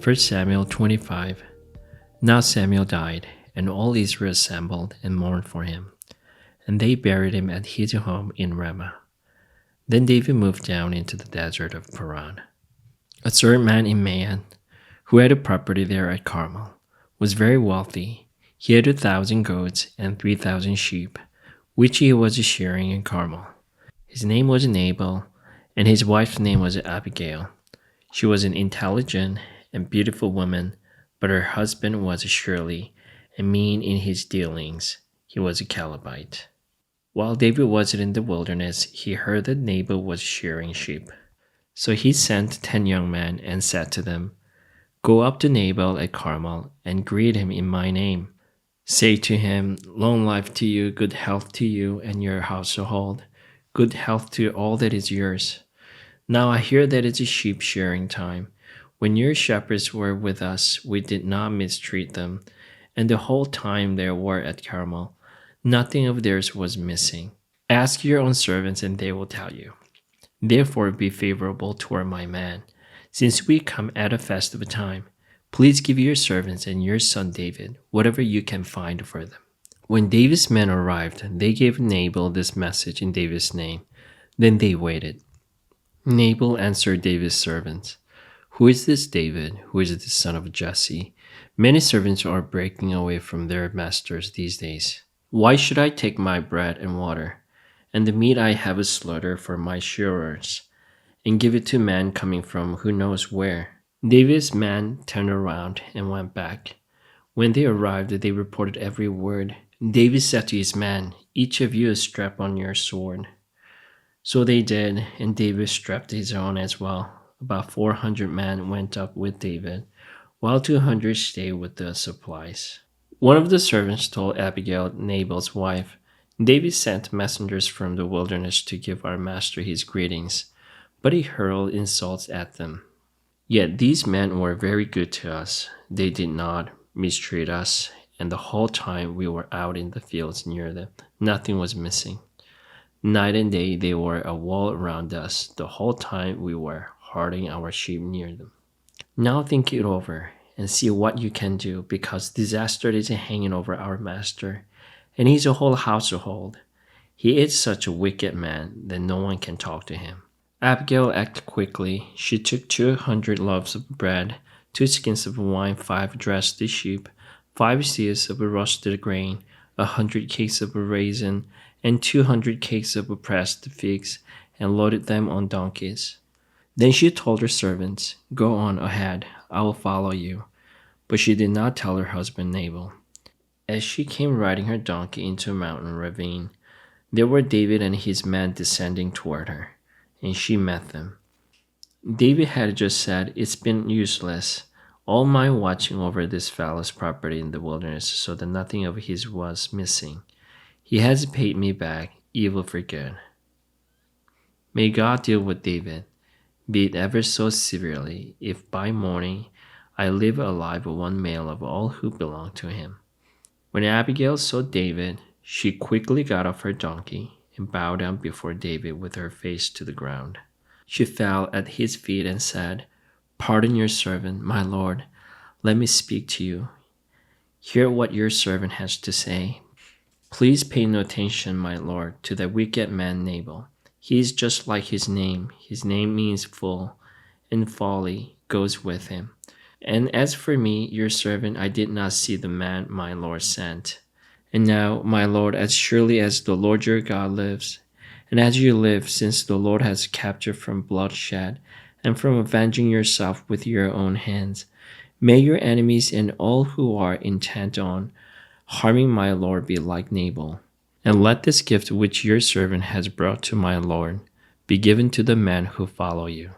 1 Samuel 25. Now Samuel died, and all Israel assembled and mourned for him, and they buried him at his home in Ramah. Then David moved down into the desert of Paran. A certain man in Maon, who had a property there at Carmel, was very wealthy. He had 1,000 goats and 3,000 sheep, which he was shearing in Carmel. His name was Nabal, and his wife's name was Abigail. She was an intelligent and beautiful woman, but her husband was surely and mean in his dealings. He was a Calebite. While David was in the wilderness, he heard that Nabal was shearing sheep. So he sent 10 young men and said to them, "Go up to Nabal at Carmel and greet him in my name. Say to him, 'Long life to you, good health to you and your household, good health to all that is yours. Now I hear that it's a sheep shearing time. When your shepherds were with us, we did not mistreat them, and the whole time they were at Carmel, nothing of theirs was missing. Ask your own servants, and they will tell you. Therefore be favorable toward my man, since we come at a festive time. Please give your servants and your son David whatever you can find for them.'" When David's men arrived, they gave Nabal this message in David's name. Then they waited. Nabal answered David's servants, "Who is this David, who is the son of Jesse? Many servants are breaking away from their masters these days. Why should I take my bread and water, and the meat I have slaughtered for my shearers, and give it to men coming from who knows where?" David's men turned around and went back. When they arrived, they reported every word. David said to his men, "Each of you strap on your sword." So they did, and David strapped his own as well. About 400 men went up with David, while 200 stayed with the supplies. One of the servants told Abigail, Nabal's wife, "David sent messengers from the wilderness to give our master his greetings, but he hurled insults at them. Yet these men were very good to us. They did not mistreat us, and the whole time we were out in the fields near them, nothing was missing. Night and day they were a wall around us the whole time we were herding our sheep near them. Now think it over and see what you can do, because disaster is hanging over our master and his whole household. He is such a wicked man that no one can talk to him." Abigail acted quickly. She took 200 loaves of bread, 2 skins of wine, 5 dressed sheep, 5 seahs of roasted grain, 100 cakes of raisin, and 200 cakes of pressed figs, and loaded them on donkeys. Then she told her servants, "Go on ahead, I will follow you." But she did not tell her husband Nabal. As she came riding her donkey into a mountain ravine, there were David and his men descending toward her, and she met them. David had just said, "It's been useless, all my watching over this fellow's property in the wilderness so that nothing of his was missing. He has paid me back evil for good. May God deal with David, be it ever so severely, if by morning I leave alive one male of all who belong to him." When Abigail saw David, she quickly got off her donkey and bowed down before David with her face to the ground. She fell at his feet and said, "Pardon your servant, my lord. Let me speak to you. Hear what your servant has to say. Please pay no attention, my lord, to that wicked man Nabal. He is just like his name. His name means fool, and folly goes with him. And as for me, your servant, I did not see the man my lord sent. And now, my lord, as surely as the Lord your God lives, and as you live, since the Lord has kept you from bloodshed and from avenging yourself with your own hands, may your enemies and all who are intent on harming my lord be like Nabal. And let this gift which your servant has brought to my lord be given to the men who follow you.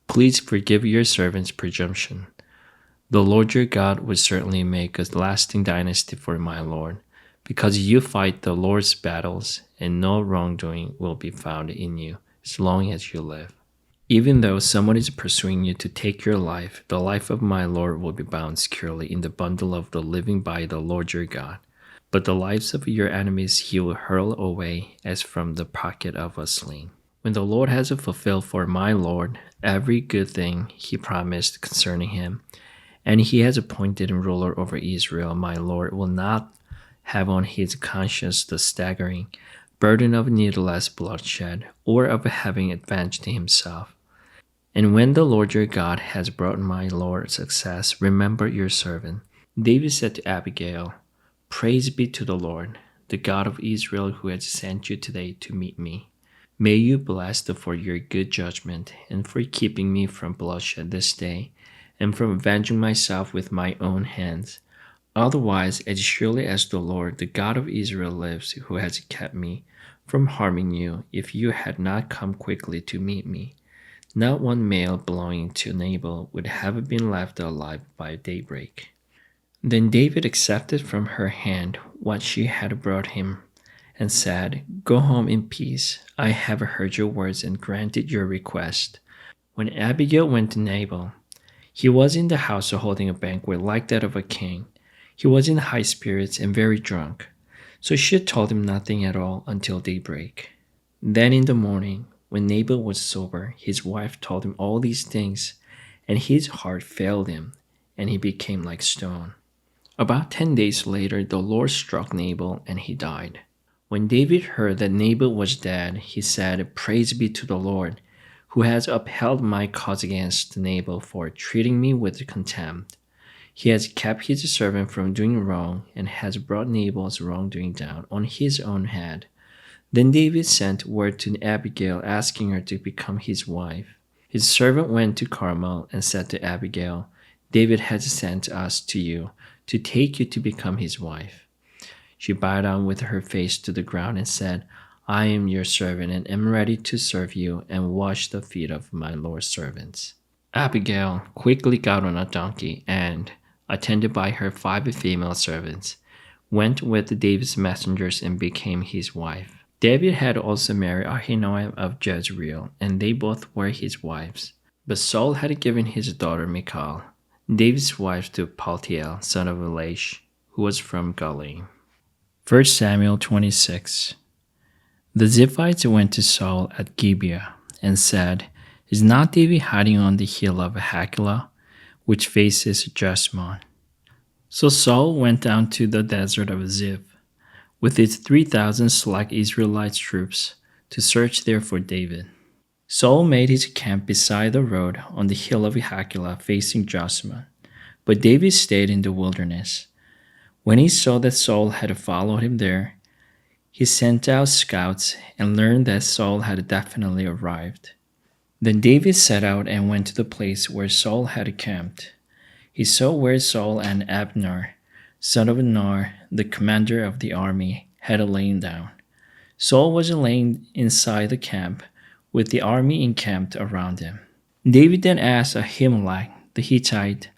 Please forgive your servant's presumption. The Lord your God will certainly make a lasting dynasty for my lord, because you fight the Lord's battles, and no wrongdoing will be found in you as long as you live. Even though someone is pursuing you to take your life, the life of my Lord will be bound securely in the bundle of the living by the Lord your God. But the lives of your enemies he will hurl away as from the pocket of a sling. When the Lord has fulfilled for my Lord every good thing he promised concerning him, and he has appointed a ruler over Israel. My Lord will not have on his conscience the staggering burden of needless bloodshed, or of having avenged himself. And when the Lord your God has brought my Lord success, remember your servant. David said to Abigail, Praise be to the Lord, the God of Israel, who has sent you today to meet me. May you bless for your good judgment, and for keeping me from bloodshed this day, and from avenging myself with my own hands. Otherwise, as surely as the Lord, the God of Israel lives, who has kept me from harming you, if you had not come quickly to meet me, not one male belonging to Nabal would have been left alive by daybreak. Then David accepted from her hand what she had brought him, and said, Go home in peace. I have heard your words and granted your request. When Abigail went to Nabal, he was in the house holding a banquet like that of a king. He was in high spirits and very drunk, so she told him nothing at all until daybreak. Then in the morning, when Nabal was sober, his wife told him all these things, and his heart failed him, and he became like stone. About 10 days later, the Lord struck Nabal, and he died. When David heard that Nabal was dead, he said, Praise be to the Lord, who has upheld my cause against Nabal for treating me with contempt. He has kept his servant from doing wrong, and has brought Nabal's wrongdoing down on his own head. Then David sent word to Abigail, asking her to become his wife. His servant went to Carmel and said to Abigail, David has sent us to you, to take you to become his wife. She bowed down with her face to the ground and said, I am your servant, and am ready to serve you and wash the feet of my Lord's servants. Abigail quickly got on a donkey and, attended by her 5 female servants, went with David's messengers and became his wife. David had also married Ahinoam of Jezreel, and they both were his wives. But Saul had given his daughter Michal, David's wife, to Paltiel, son of Laish, who was from Galilee. 1 Samuel 26. The Ziphites went to Saul at Gibeah and said, Is not David hiding on the hill of Hachilah, which faces Jeshimon? So Saul went down to the desert of Ziph with its 3,000 select Israelite troops to search there for David. Saul made his camp beside the road on the hill of Hachilah facing Jeshimon, but David stayed in the wilderness. When he saw that Saul had followed him there, he sent out scouts and learned that Saul had definitely arrived. Then David set out and went to the place where Saul had camped. He saw where Saul and Abner, son of Ner, the commander of the army, had lain down. Saul was laying inside the camp, with the army encamped around him. David then asked Ahimelech the Hittite,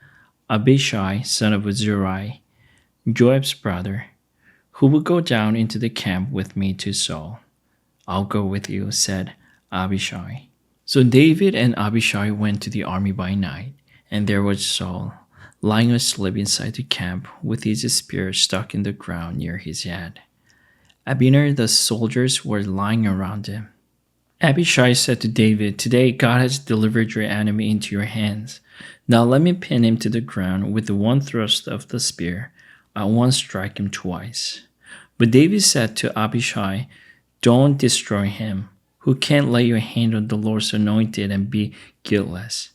Abishai, son of Zeruiah, Joab's brother, who will go down into the camp with me to Saul. I'll go with you, said Abishai. So David and Abishai went to the army by night, and there was Saul, lying asleep inside the camp with his spear stuck in the ground near his head. Abner, the soldiers were lying around him. Abishai said to David, Today God has delivered your enemy into your hands. Now let me pin him to the ground with the one thrust of the spear. I won't strike him twice. But David said to Abishai, Don't destroy him. Who can't lay your hand on the Lord's anointed and be guiltless?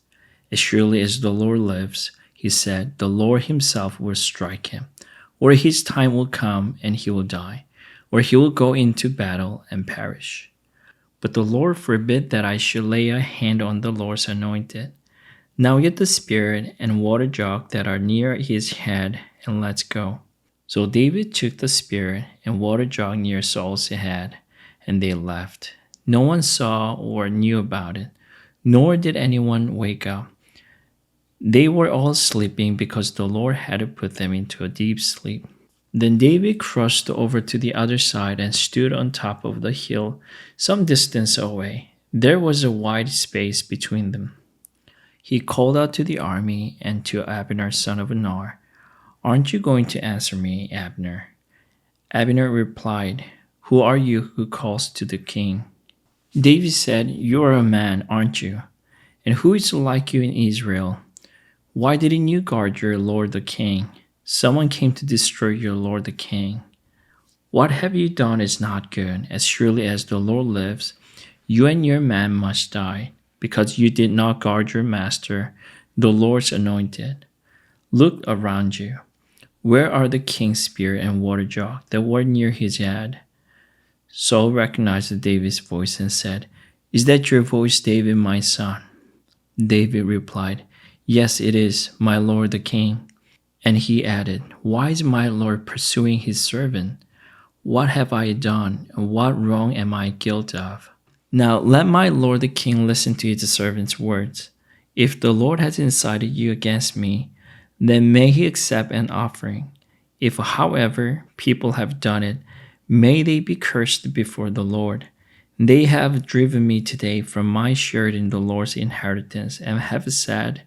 As surely as the Lord lives, he said, the Lord himself will strike him, or his time will come and he will die, or he will go into battle and perish. But the Lord forbid that I should lay a hand on the Lord's anointed. Now get the spirit and water jug that are near his head, and let's go. So David took the spirit and water jug near Saul's head, and they left. No one saw or knew about it, nor did anyone wake up. They were all sleeping because the Lord had put them into a deep sleep. Then David crossed over to the other side and stood on top of the hill some distance away. There was a wide space between them. He called out to the army and to Abner, son of Ner, Aren't you going to answer me, Abner? Abner replied, Who are you who calls to the king? David said, You are a man, aren't you? And who is like you in Israel? Why didn't you guard your lord the king? Someone came to destroy your lord the king. What have you done is not good. As surely as the Lord lives, you and your man must die, because you did not guard your master, the Lord's anointed. Look around you. Where are the king's spear and water jug that were near his head? Saul recognized David's voice and said, Is that your voice, David, my son? David replied, Yes, it is, my lord the king. And he added, Why is my lord pursuing his servant? What have I done, and what wrong am I guilty of? Now let my lord the king listen to his servant's words. If the Lord has incited you against me, then may he accept an offering. If, however, people have done it, may they be cursed before the Lord. They have driven me today from my share in the Lord's inheritance and have said,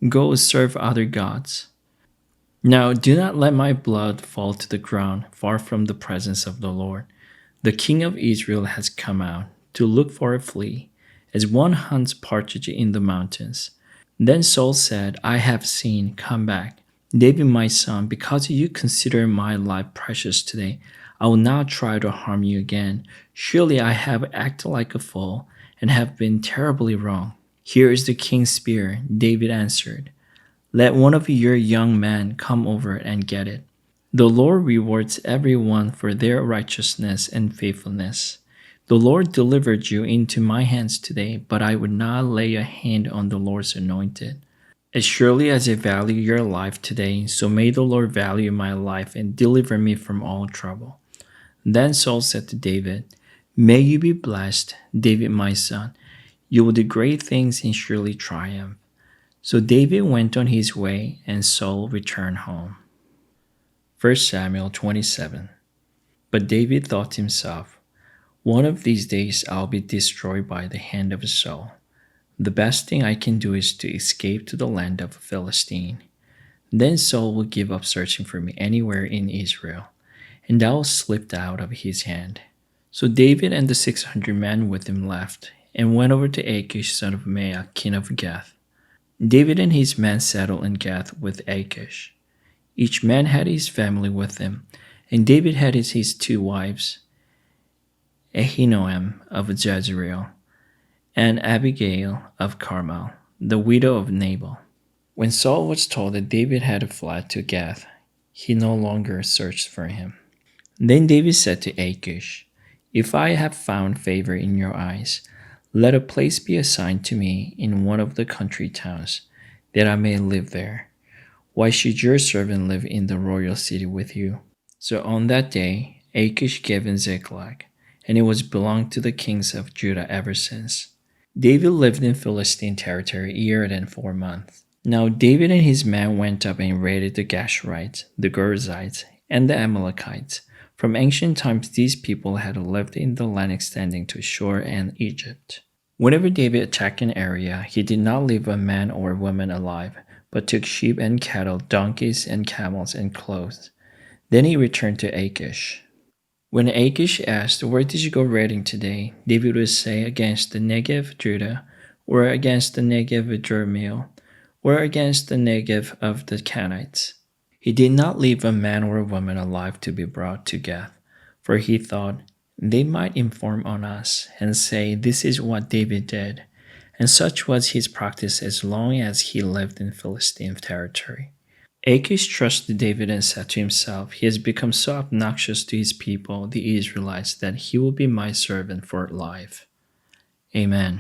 Go serve other gods. Now do not let my blood fall to the ground far from the presence of the Lord. The king of Israel has come out to look for a flea, as one hunts partridge in the mountains. Then Saul said, I have seen, come back. David my son, because you consider my life precious today, I will not try to harm you again. Surely I have acted like a fool and have been terribly wrong. Here is the king's spear, David answered. Let one of your young men come over and get it. The Lord rewards everyone for their righteousness and faithfulness. The Lord delivered you into my hands today, but I would not lay a hand on the Lord's anointed. As surely as I value your life today, so may the Lord value my life and deliver me from all trouble. Then Saul said to David, May you be blessed, David my son. You will do great things and surely triumph. So David went on his way, and Saul returned home. 1 Samuel 27. But David thought to himself, One of these days I'll be destroyed by the hand of Saul. The best thing I can do is to escape to the land of Philistine. Then Saul will give up searching for me anywhere in Israel, and I will slip out of his hand. So David and the 600 men with him left, and went over to Achish son of Maacah, king of Gath. David and his men settled in Gath with Achish. Each man had his family with him, and David had his 2 wives, Ahinoam of Jezreel, and Abigail of Carmel, the widow of Nabal. When Saul was told that David had fled to Gath, he no longer searched for him. Then David said to Achish, If I have found favor in your eyes, let a place be assigned to me in one of the country towns, that I may live there. Why should your servant live in the royal city with you? So on that day, Achish gave him Ziklag, and it was belonged to the kings of Judah ever since. David lived in Philistine territory a year and 4 months. Now David and his men went up and raided the Geshurites, the Girzites, and the Amalekites. From ancient times, these people had lived in the land extending to Shur and Egypt. Whenever David attacked an area, he did not leave a man or woman alive, but took sheep and cattle, donkeys and camels and clothes. Then he returned to Achish. When Achish asked, Where did you go raiding today? David would say, Against the Negev, Judah, or against the Negev of Jerahmeel, or against the Negev of the Canaanites. He did not leave a man or a woman alive to be brought to Gath, for he thought, They might inform on us and say, This is what David did. And such was his practice as long as he lived in Philistine territory. Achish trusted David and said to himself, He has become so obnoxious to his people, the Israelites, that he will be my servant for life. Amen.